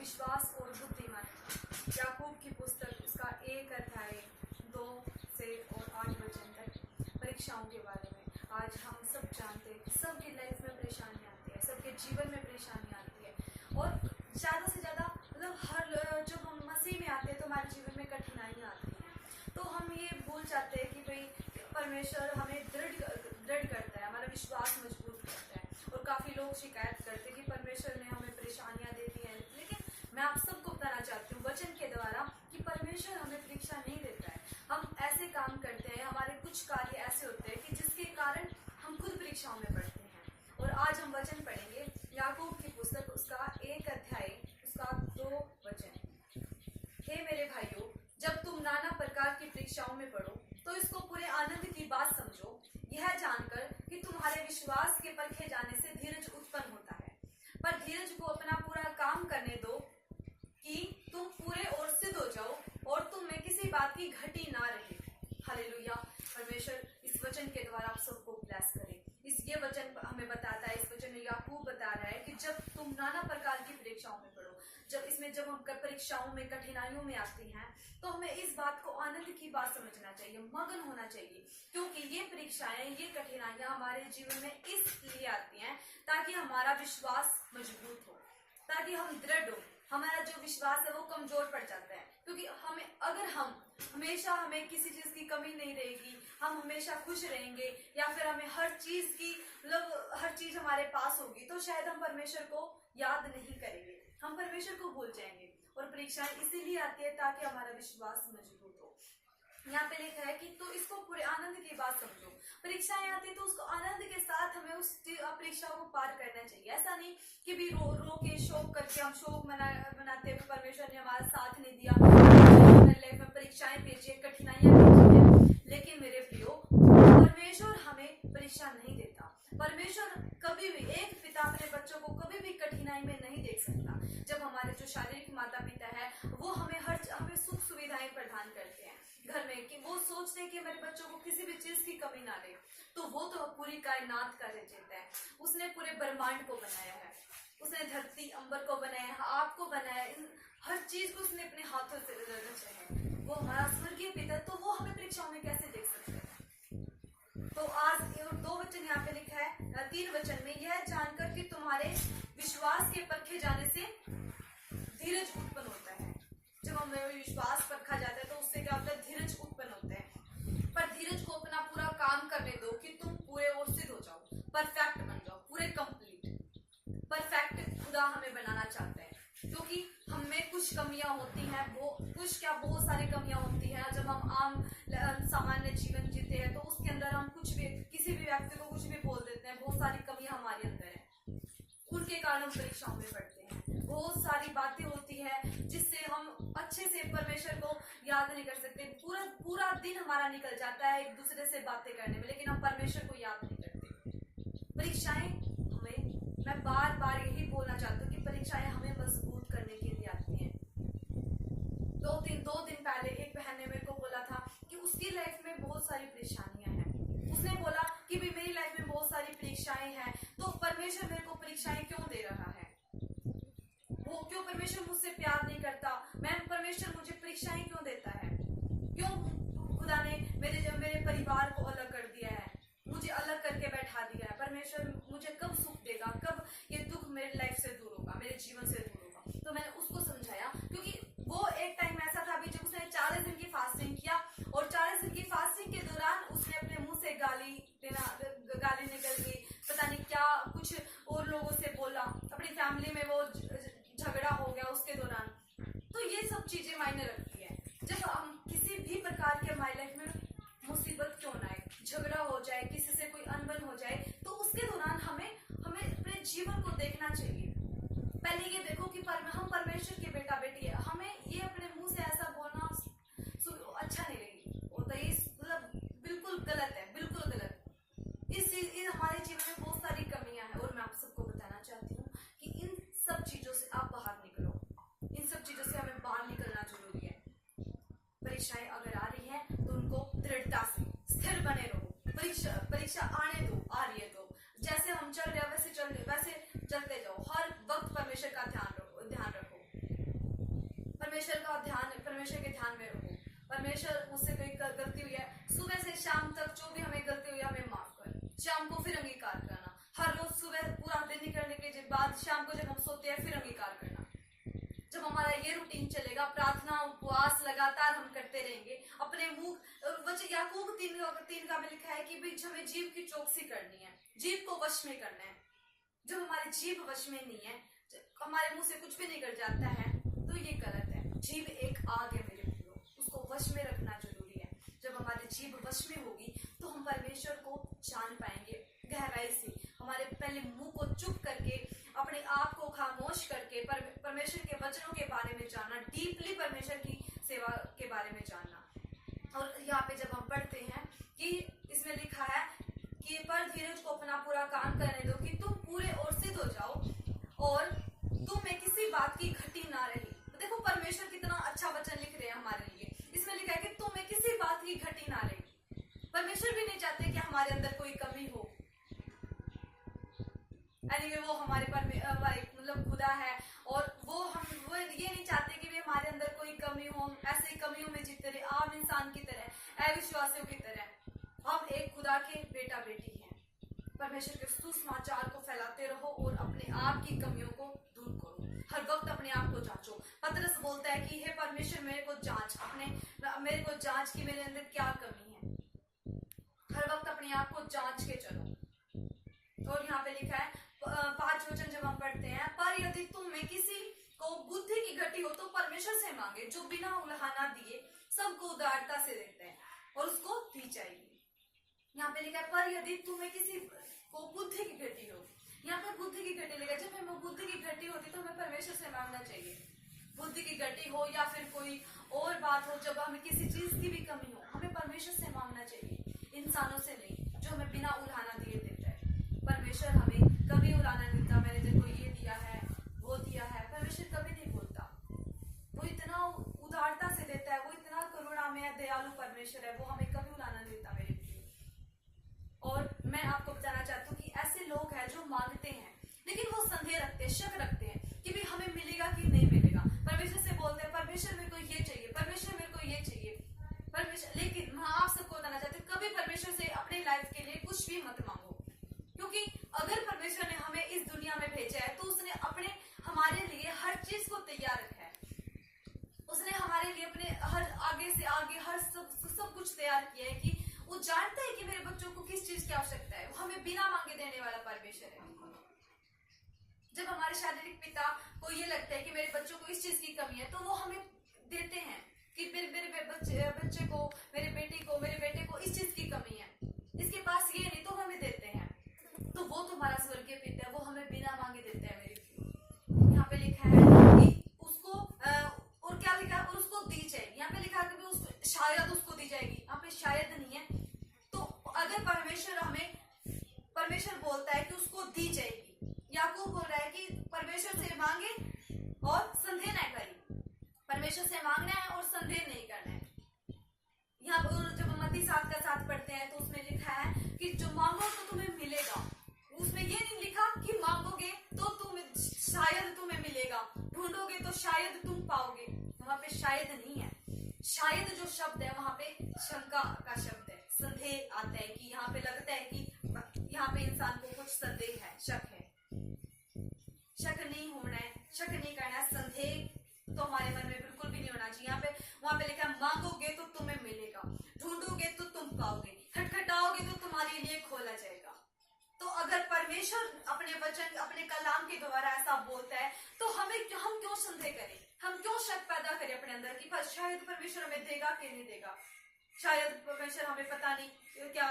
विश्वास और बुद्धिमान। याकूब की पुस्तक उसका 1 अध्याय 2 से और 8 वचन तक परीक्षाओं के बारे में। आज हम सब जानते हैं कि सबकी लाइफ में परेशानी आती है, सबके जीवन में परेशानी आती है, और ज़्यादा से ज़्यादा जब हम मसीह में आते हैं तो हमारे जीवन में कठिनाइयाँ आती हैं। तो हम ये भूल जाते हैं कि भाई परमेश्वर हमें दृढ़ करता है, हमारा विश्वास मजबूत करता है। और काफ़ी लोग शिकायत करते हैं कि परमेश्वर ने हमें परेशानियाँ दे दी हैं, लेकिन मैं आप सबको बताना चाहती हूँ वचन के द्वारा कि परमेश्वर हमें परीक्षा नहीं देता है। हम ऐसे काम करते हैं, हमारे कुछ कार्य ऐसे होते हैं कि जिसके कारण हम खुद परीक्षाओं में पड़ते हैं। और आज हम वचन पढ़ेंगे याकूब की पुस्तक उसका 1 अध्याय उसका 2 वचन। हे मेरे भाइयों, जब तुम नाना प्रकार की परीक्षाओं में पड़ो तो इसको पूरे आनंद की बात समझो, यह जानकर कि तुम्हारे विश्वास के परखे जाने से धीरज उत्पन्न होता है। पर धीरज को अपना पूरा काम करने दो कि तुम पूरे और सिद्ध हो जाओ और तुम में किसी बात की घटी ना रहे। हालेलुया। परमेश्वर इस वचन के द्वारा आप सबको ब्लेस करे। ये वचन हमें बताता है, इस वचन में याकूब बता रहा है कि जब तुम नाना प्रकार की परीक्षाओं में पड़ो, जब हम परीक्षाओं में कठिनाइयों में आती हैं तो हमें इस बात को आनंद की बात समझना चाहिए, मगन होना चाहिए, क्योंकि ये परीक्षाएं, ये कठिनाइयां हमारे जीवन में इसलिए आती हैं ताकि हमारा विश्वास मजबूत हो, ताकि हम दृढ़ हो। हमारा जो विश्वास है वो कमजोर पड़ जाता है, क्योंकि हमें किसी चीज की कमी नहीं रहेगी, हम हमेशा खुश रहेंगे, या फिर हमें हर चीज हमारे पास होगी, तो शायद हम परमेश्वर को याद नहीं करेंगे, हम परमेश्वर को भूल जाएंगे। और परीक्षाएं इसीलिए आती है ताकि हमारा विश्वास मजबूत हो। यहाँ पे लिखा है कि तो इसको पूरे आनंद की बात समझो। परीक्षाएं आती है तो उसको आनंद के साथ हमें उस परीक्षा को पार करना चाहिए। ऐसा नहीं कि भी रो के शोक करके हम शोक मनाते हैं, परमेश्वर ने हमारा साथ नहीं दिया, मेरे लाइफ में परीक्षाएं भेजी, कठिनाइयां भेजी है। लेकिन मेरे प्रियो, परमेश्वर हमें परीक्षा नहीं देता। परमेश्वर कभी भी, एक पिता अपने बच्चों को कभी भी कठिनाई में नहीं देख सकता। जब हमारे जो शारीरिक माता पिता है वो हमें सुख सुविधाएं प्रदान करते हैं घर में, कि वो सोचते हैं कि मेरे बच्चों को किसी भी चीज की कमी ना रहे, तो वो तो पूरी कायनात का रचयिता है। उसने पूरे ब्रह्मांड को बनाया है, उसने धरती अंबर को बनाया है, आपको बनाया है, हर चीज को उसने अपने हाथों से रचा है। वो हमारा स्वर्गीय पिता, तो वो हमें परीक्षाओं में कैसे देख सकते हैं। तो आज 2 वचन यहाँ पे लिखा है, 3 वचन में, यह जानकर कि तुम्हारे विश्वास के परखे जाने से धीरज उत्पन्न होता है। जब हमें विश्वास परखा जाता है तो उससे क्या होता है, धीरज उत्पन्न होता है। पर धीरज को अपना पूरा काम करने दो कि तुम पूरे और सिद्ध हो जाओ, परफेक्ट बन जाओ, पूरे कंप्लीट। परफेक्ट खुदा हमें बनाना चाहता है, क्योंकि हमें कुछ कमियां होती हैं, बहुत सारी कमियां होती हैं। जब हम आम सामान्य जीवन जीते हैं तो उसके अंदर हम किसी भी व्यक्ति को कुछ भी बोल देते हैं। बहुत सारी कमियां हमारे अंदर है, उनके कारण हम परीक्षाओं में पड़ते हैं। बहुत सारी बातें होती है जिससे हम अच्छे से परमेश्वर को याद नहीं कर सकते। पूरा दिन हमारा निकल जाता है एक दूसरे से बातें करने में, लेकिन हम परमेश्वर को याद नहीं करते। परीक्षाएं मैं बार यही बोलना चाहती हूँ कि परीक्षाएं हमें मजबूत करने के लिए आती हैं। 2 दिन पहले एक बहन ने मेरे को बोला था कि उसकी लाइफ में बहुत सारी परेशानियां हैं। उसने बोला कि भी मेरी लाइफ में बहुत सारी परीक्षाएं हैं, तो परमेश्वर मेरे को परीक्षाएं क्यों दे रहा है, वो क्यों परमेश्वर मुझसे प्यार नहीं करता, परमेश्वर मुझे परीक्षाएं क्यों देता है, क्यों खुदा ने मेरे परिवार को अलग कर दिया है, मुझे अलग करके बैठा दिया है, परमेश्वर मुझे कब सुख देगा, कब ये दुख मेरी लाइफ से दूर होगा, मेरे जीवन से दूर होगा। तो मैंने उसको समझाया, क्योंकि वो एक टाइम ऐसा था भी जब उसने 40 दिन की फास्टिंग किया, और 40 दिन की फास्टिंग के दौरान उसने अपने मुंह से गाली निकल गई, पता नहीं क्या कुछ और लोगों से बोला, अपनी फैमिली में वो झगड़ा हो गया उसके दौरान। तो ये सब चीजें मायने रखती है। जब हम किसी भी प्रकार के हमारी लाइफ में मुसीबत क्यों ना आए, झगड़ा हो जाए, किसी से कोई अनबन हो जाए, तो उसके दौरान हमें अपने जीवन को देखना चाहिए। पहले ये देखो कि हम परमेश्वर के बेटा बेटी है, हमें ये अपने मुंह से ऐसा बोलना अच्छा नहीं लगेगा, ये मतलब बिल्कुल गलत है, बिल्कुल गलत। हमारे जीवन में बहुत सारी कमियां हैं, और मैं आप सबको बताना चाहती हूँ कि इन सब चीजों से आप बाहर निकलो, इन सब चीजों से हमें बाहर निकलना जरूरी है। परीक्षाएं अगर आ रही हैं तो उनको दृढ़ता से स्थिर बने रहो। परीक्षा आने दो, आ रही है तो जैसे हम चल रहे हैं वैसे चलते जाओ। हर वक्त परमेश्वर का ध्यान रखो। परमेश्वर के ध्यान में रहो। परमेश्वर मुझसे कोई गलती हुई है, सुबह से शाम तक जो भी हमें गलती हुई है हमें माफ कर। शाम को फिर अंगीकार करना, हर रोज सुबह पूरा दिन निकलने के बाद शाम को जब हम सोते हैं फिर अंगीकार करना। जब हमारा ये रूटीन चलेगा, प्रार्थना उपवास लगातार हम करते रहेंगे, अपने मुंह याकूब 3 का में लिखा है कि भाई हमें जीभ की चौकसी करनी है, जीभ को वश में करना है। जब हमारी जीभ वश में नहीं है, हमारे मुंह से कुछ भी निकल जाता है तो ये गलत है। जीभ एक आग है मेरे प्रियो, उसको वश में रखना जरूरी है। जब हमारी जीभ वश में होगी तो हम परमेश्वर को जान पाएंगे गहराई से। हमारे पहले मुंह को चुप करके, अपने आप को खामोश करके परमेश्वर के वचनों के बारे में जानना, डीपली परमेश्वर की सेवा के बारे में जानना। और यहाँ पे जब हम पढ़ते हैं कि इसमें लिखा है कि पर धीरज को अपना पूरा काम करने दो कि तुम पूरे और सिद्ध हो जाओ और तुम में किसी बात की घटी ना रही। तो देखो परमेश्वर कितना अच्छा वचन लिख रहे हैं हमारे लिए। इसमें लिखा है कि तुम में किसी बात की घटी ना रही। परमेश्वर भी नहीं चाहते कि हमारे अंदर कोई कमी हो। वो हमारे मतलब खुदा है और वो ये नहीं चाहते कि वे हमारे अंदर कोई कमी हो, ऐसे ही कमियों में जीते रहे, आम इंसान की तरह, अविश्वासियों की तरह। हम एक खुदा के बेटा बेटी हैं। परमेश्वर के सुसमाचार को फैलाते रहो और अपने आप की कमियों को दूर करो। हर वक्त अपने आप को जांचो। पतरस बोलता है कि हे परमेश्वर मेरे को जांच कि मेरे अंदर क्या कमी है। हर वक्त अपने आप को जांच के चलो। और यहाँ पे लिखा है 5 वचन जब हम पढ़ते हैं, पर यदि तुम में किसी को बुद्धि की घटी हो तो परमेश्वर से मांगे, जो बिना उलाहना दिए सबको उदारता से देते हैं और उसको दी जाएगी। यहाँ पे लिखा है पर यदि तुम्हें किसी को बुद्धि की घटी हो। यहाँ पे बुद्धि की घटी लिखा है। जब हमें बुद्धि की घटी होती तो हमें परमेश्वर से मांगना चाहिए। बुद्धि की घटी हो या फिर कोई और बात हो, जब हमें किसी चीज की भी कमी हो, हमें परमेश्वर से मांगना चाहिए, इंसानों से नहीं, जो हमें बिना उलाहना दिए देता है। परमेश्वर हमें कभी उलाहना नहीं देता, मैंने तेरे को ये दिया है, वो दिया है। परमेश्वर कभी नहीं बोलता। वो इतना उदारता से देता है, वो इतना करुणामय दयालु परमेश्वर है, वो हमें कभी उलाहना नहीं देता मेरे लिए। और मैं आपको बताना चाहती हूँ कि ऐसे लोग हैं जो मांगते हैं लेकिन वो संदेह रखते हैं, शक रखते हैं कि भाई हमें मिलेगा कि नहीं मिलेगा। परमेश्वर से बोलते हैं परमेश्वर मेरे को ये चाहिए, परमेश्वर मेरे को ये चाहिए, परमेश्वर। लेकिन मैं आप सबको बताना चाहती हूँ कभी परमेश्वर से अपनी लाइफ के लिए कुछ भी मत मांगो, क्योंकि अगर परमेश्वर ने हमें इस दुनिया में भेजा है तो उसने अपने हमारे लिए हर चीज को तैयार रखा है। उसने हमारे लिए अपने हर आगे से आगे हर सब कुछ तैयार किया है कि वो जानता है कि मेरे बच्चों को किस चीज की आवश्यकता है। वो हमें बिना मांगे देने वाला परमेश्वर है। जब हमारे शारीरिक पिता को ये लगता है कि मेरे बच्चों को इस चीज की कमी है तो वो हमें देते हैं कि मेरे बच्चे को, मेरे बेटी को, मेरे बेटे को इस चीज की कमी है, इसके पास ये नहीं, तो हमें देते हैं। तो वो तुम्हारा स्वर्गीय पिता है, वो हमें बिना मांगे देता है मेरे। यहाँ पे लिखा है कि उसको और क्या लिखा है, और उसको दी जाएगी। यहाँ पे लिखा है कि उसको शायद उसको दी जाएगी, यहाँ पे शायद नहीं है। तो अगर परमेश्वर बोलता है कि उसको दी जाएगी, याकूब बोल रहा है कि परमेश्वर से मांगे और संदेह न करें। परमेश्वर से मांगना है और संदेह नहीं करना है। यहाँ पर जब मत्ती 7:7 पढ़ते हैं तो उसमें लिखा है कि जो मांगो तो तुम्हें मिलेगा। उसमें ये नहीं लिखा कि मांगोगे तो शायद तुम्हें मिलेगा, ढूंढोगे तो शायद तुम पाओगे। वहां पे शायद नहीं है। शायद जो शब्द है वहां पे शंका का शब्द है, संदेह आता है कि यहाँ पे लगता है कि यहाँ पे इंसान को कुछ संदेह है, शक है। शक नहीं होना है, शक नहीं करना है, संदेह तो हमारे मन में बिल्कुल भी नहीं होना चाहिए। यहाँ पे वहां पे लिखा है मांगोगे तो तुम्हें मिलेगा, ढूंढोगे तो तुम पाओगे, खटखटाओगे तो तुम्हारे लिए खोला जाएगा। तो अगर परमेश्वर अपने वचन, अपने कलाम के द्वारा ऐसा बोलता है तो हम क्यों संदेह करें, हम क्यों शक पैदा करें अपने अंदर कि शायद परमेश्वर हमें देगा कि नहीं देगा, शायद परमेश्वर हमें पता नहीं क्या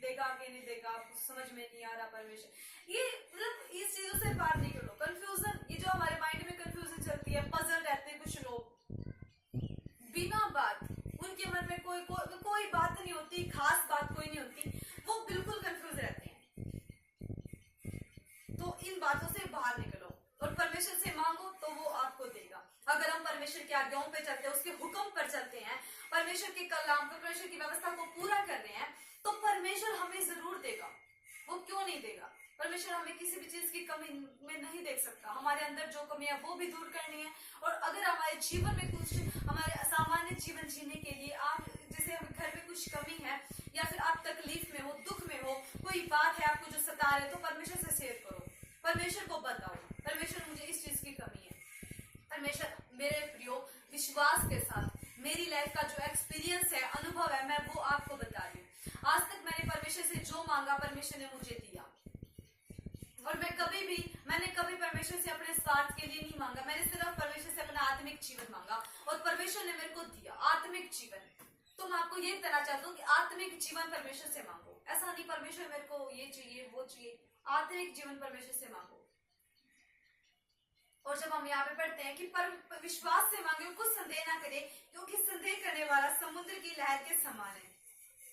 देगा कि नहीं देगा, समझ में नहीं आ रहा परमेश्वर। ये मतलब इस चीजों से बाहर निकलो। कंफ्यूजन, ये जो हमारे माइंड में कंफ्यूजन चलती है, पजल रहते हैं कुछ लोग बिना बात, उनके मन में कोई बात नहीं होती, खास बात कोई नहीं होती, वो बिल्कुल कंफ्यूज रहते हैं। तो इन बातों से बाहर निकलो और परमेश्वर से मांगो तो वो आपको देगा। अगर हम परमेश्वर की आज्ञाओं पे चलते हैं, उसके हुक्म पर चलते हैं, परमेश्वर के कलाम, परमेश्वर की व्यवस्था को पूरा कर रहे हैं, तो परमेश्वर हमें जरूर देगा। वो क्यों नहीं देगा? परमेश्वर हमें किसी भी चीज की कमी में नहीं देख सकता। हमारे अंदर जो कमी है वो भी दूर करनी है। और अगर हमारे जीवन में कुछ, हमारे सामान्य जीवन जीने के लिए आप जैसे घर में कुछ कमी है या फिर आप तकलीफ में हो, दुख में हो, कोई बात है आपको जो सता रहे, तो परमेश्वर से शेयर करो, परमेश्वर को बताओ, परमेश्वर मुझे इस चीज की कमी है। परमेश्वर मेरे प्रियो विश्वास के साथ मेरी लाइफ का जो एक्सपीरियंस है, अनुभव है, मैं वो आपको बता रही हूँ। आज तक मैंने परमेश्वर से जो मांगा परमेश्वर ने मुझे दिया, और मैंने कभी परमेश्वर से अपने स्वार्थ के लिए नहीं मांगा। मैंने सिर्फ परमेश्वर से अपना आत्मिक जीवन मांगा और परमेश्वर ने मेरे को दिया आत्मिक जीवन। तो मैं आपको ये कहना चाहता हूँ कि आत्मिक जीवन परमेश्वर से मांगो। ऐसा नहीं परमेश्वर मेरे को ये चाहिए वो चाहिए, आत्मिक जीवन परमेश्वर से मांगो। और जब हम यहाँ पे पढ़ते हैं कि पर विश्वास से मांगे, कुछ संदेह ना करे, क्योंकि संदेह करने वाला समुद्र की लहर के समान है,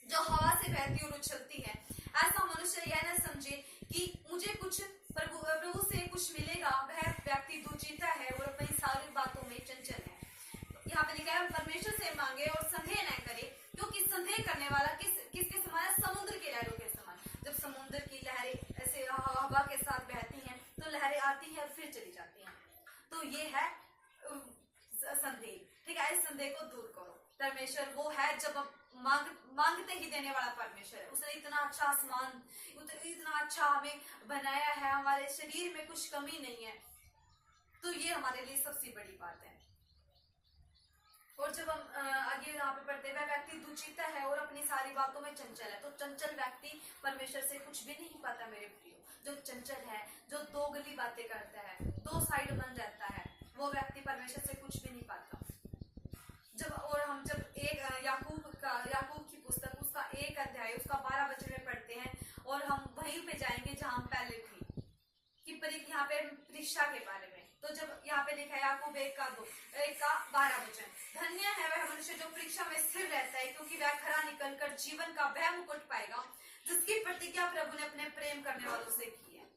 जो हवा से बहती और उछलती है। ऐसा मनुष्य यह न समझे कि मुझे कुछ प्रभु से कुछ मिलेगा। वह व्यक्ति दुचिंता है और अपनी सारी बातों में चंचल है। यहाँ पे लिखा है परमेश्वर से मांगे और संदेह न करे, क्योंकि संदेह करने वाला किसके समान है? समुद्र की लहरों के समान। जब समुद्र की लहरें ऐसे हवा के साथ बहती हैं तो लहरें आती हैं और फिर चली जाती हैं। तो ये है संदेह। ठीक है, इस संदेह को दूर करो। परमेश्वर वो है जब आप मांगते ही देने वाला परमेश्वर है। उसने इतना अच्छा आसमान, इतना अच्छा हमें बनाया है, हमारे शरीर में कुछ कमी नहीं है, तो ये हमारे लिए सबसे बड़ी बात है। और जब हम आगे यहाँ पे पढ़ते हैं, वह व्यक्ति दुचिंता है और अपनी सारी बातों में चंचल है। तो चंचल व्यक्ति परमेश्वर से कुछ भी नहीं पाता मेरे प्रियो। जो चंचल है, जो दोगली बातें करता है, दो साइड बन जाता है, वो व्यक्ति परमेश्वर से कुछ भी नहीं पाता। जब एक याकूब की पुस्तक उसका 1 अध्याय उसका 12 वचन में पढ़ते हैं, और हम वहीं पे जाएंगे जहां हम पहले थे कि यहाँ पे परीक्षा के बारे में। तो जब यहाँ पे लिखा है याकूब 1 का 12 वचन, धन्य है वह मनुष्य जो परीक्षा में स्थिर रहता है, क्योंकि वह खरा निकलकर जीवन का वह मुकुट पाएगा जिसकी प्रतिज्ञा प्रभु ने अपने प्रेम करने वालों से की है।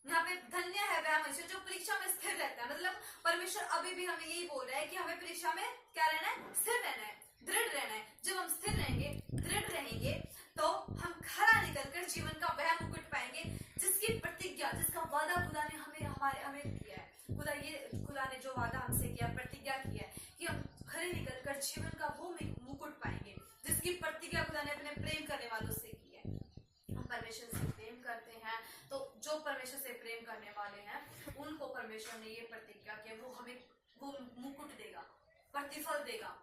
यहाँ पे धन्य है वह मनुष्य जो परीक्षा में स्थिर रहता है। मतलब परमेश्वर अभी भी हमें यही बोल रहा है कि हमें परीक्षा में क्या रहना है? स्थिर रहना है, दृढ़ रहना है। जब हम स्थिर रहेंगे, दृढ़ रहेंगे, तो हम खरा निकलकर जीवन का वह मुकुट पाएंगे जिसकी प्रतिज्ञा, जिसका वादा खुदा ने हमें किया है। खुदा ने जो वादा हमसे किया, प्रतिज्ञा किया है कि हम खरे निकलकर जीवन का वो मुकुट पाएंगे जिसकी प्रतिज्ञा खुदा ने अपने प्रेम करने वालों से की है। हम परमेश्वर से प्रेम करते हैं, तो जो परमेश्वर से प्रेम करने वाले हैं उनको परमेश्वर ने ये प्रतिज्ञा की, वो हमें वो मुकुट देगा, प्रतिफल देगा,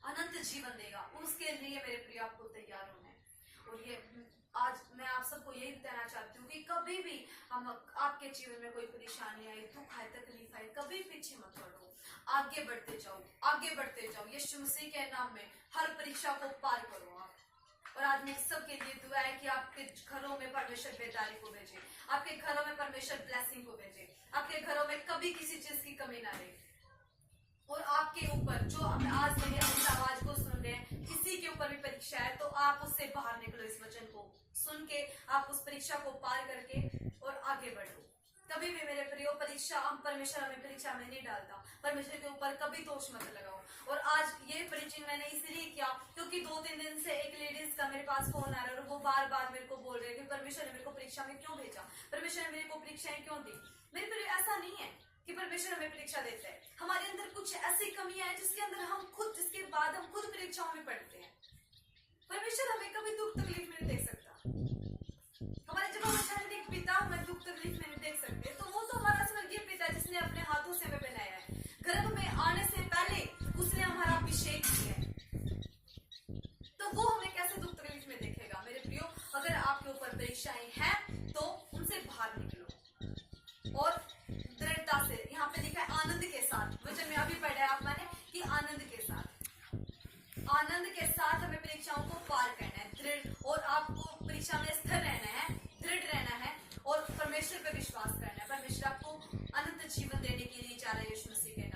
अनंत जीवन देगा। उसके लिए मेरे प्रिय आपको तैयार होना है। और ये आज मैं आप सबको यही बताना चाहती हूँ कि कभी भी हम आपके जीवन में कोई परेशानी आए, दुख आए, तकलीफ आए, कभी पीछे मत हटो, आगे बढ़ते जाओ, आगे बढ़ते जाओ। यीशु मसीह के नाम में हर परीक्षा को पार करो आप। और आज मेरी सबके लिए दुआ है कि आपके घरों में परमेश्वर बेदारी को भेजे, आपके घरों में परमेश्वर ब्लेसिंग को भेजे, आपके घरों में कभी किसी चीज की कमी ना रहे। और आपके ऊपर जो आज मेरी आवाज को सुन रहे हैं, किसी के ऊपर भी परीक्षा है, तो आप उससे बाहर निकलो। इस वचन को सुन के आप उस परीक्षा को पार करके और आगे बढ़ो। कभी भी मेरे प्रियो परमेश्वर हमें परीक्षा में नहीं डालता। परमेश्वर के ऊपर कभी दोष मत लगाओ। और आज ये प्रीचिंग मैंने इसलिए किया क्योंकि 2-3 दिन से एक लेडीज का मेरे पास फोन आ रहा है और वो बार बार मेरे को बोल रहे हैं कि परमेश्वर ने मेरे को परीक्षा में क्यों भेजा, परमेश्वर ने मेरे को परीक्षाएं क्यों दी। मेरे प्रियो ऐसा नहीं है कि परमेश्वर हमें परीक्षा देता है। हमारे अंदर कुछ ऐसी कमियां हैं जिसके बाद हम खुद परीक्षाओं में पढ़ते हैं। परमेश्वर हमें कभी दुख तकलीफ में नहीं देख सकता। हमारे जब हम शारीरिक पिता हमें दुख तकलीफ में नहीं देख सकते, तो वो तो हमारा स्वर्गीय पिता जिसने अपने हाथों से हमें बनाया है। गर्भ में आने से पहले उसने हमारा अभिषेक किया है, तो वो हमें कैसे दुख तकलीफ में देखेगा। मेरे प्रियो, अगर आपके ऊपर परीक्षाएं हैं तो उनसे बाहर निकलो और दृढ़ता से। यहाँ पे लिखा है आनंद के साथ, वचन में अभी पढ़ा है आप मैंने कि आनंद के साथ हमें परीक्षाओं को पार करना है, दृढ़। और आपको परीक्षा में स्थिर रहना है, दृढ़ रहना है और परमेश्वर पे विश्वास करना है। परमेश्वर आपको अनंत जीवन देने के लिए जा रहे हैं यीशु मसीह के